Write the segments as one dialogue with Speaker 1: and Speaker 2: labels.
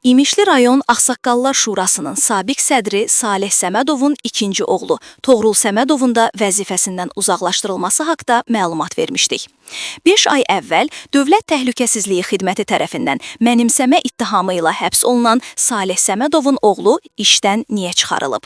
Speaker 1: İmişli rayon Ağsaqqallar Şurasının sabiq sədri Salih Səmədovun ikinci oğlu Toğrul Səmədovun da vəzifəsindən uzaqlaşdırılması haqda məlumat vermişdik. 5 ay əvvəl Dövlət Təhlükəsizliyi Xidməti tərəfindən mənimsəmə ittihamı ilə həbs olunan Salih Səmədovun oğlu işdən niyə çıxarılıb?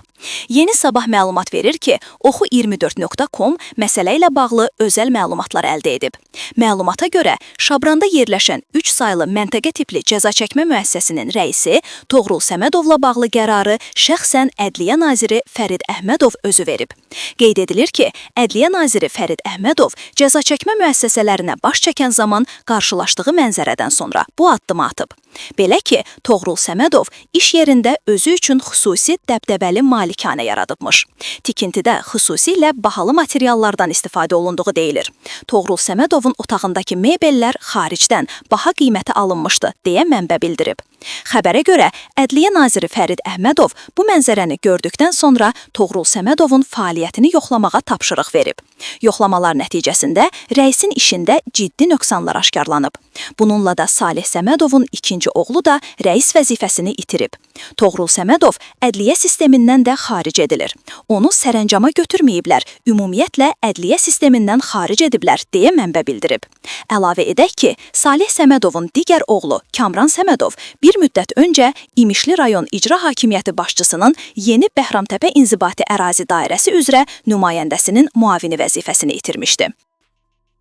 Speaker 1: Yeni Sabah məlumat verir ki, Oxu24.com məsələ ilə bağlı özəl məlumatlar əldə edib. Məlumata görə, Şabranda yerləşən 3 saylı məntəqə tipli cəza çəkmə müəssisəsinin rəisi Toğrul Səmədovla bağlı qərarı şəxsən Ədliyyə Naziri Fərid Əhmədov özü verib. Qeyd edilir ki, Ədliyyə Naziri Fərid Əhmədov cəza çəkmə müəssisələrinə baş çəkən zaman qarşılaşdığı mənzərədən sonra bu addımı atıb. Belə ki, Toğrul Səmədov iş yerində özü üçün xüsusi dəbdəbəli malikanə yaradıbmış. Tikintidə xüsusilə bahalı materiallardan istifadə olunduğu deyilir. Toğrul Səmədovun otağındakı mebellər xaricdən baha qiyməti alınmışdı, deyə mənbə bildirib. Xəbərə görə, Ədliyyə Naziri Fərid Əhmədov bu mənzərəni gördükdən sonra Toğrul Səmədovun fəaliyyətini yoxlamağa tapşırıq verib. Yoxlamalar nəticəsində rəisin işində ciddi nöqsanlar aşkarlanıb. Bununla da Salih Səmədovun ikinci oğlu da rəis vəzifəsini itirib. Toğrul Səmədov ədliyyə sistemindən də xaric edilir. Onu sərəncama götürməyiblər, ümumiyyətlə ədliyyə sistemindən xaric ediblər, deyə mənbə bildirib. Əlavə edək ki, Salih Səmədovun digər oğlu Kamran Səmədov bir müddət öncə İmişli rayon İcra Hakimiyyəti başçısının yeni Bəhramtəpə İnzibati ərazi dairəsi üzrə nümayəndəsinin müavini vəzifəsini itirmişdi.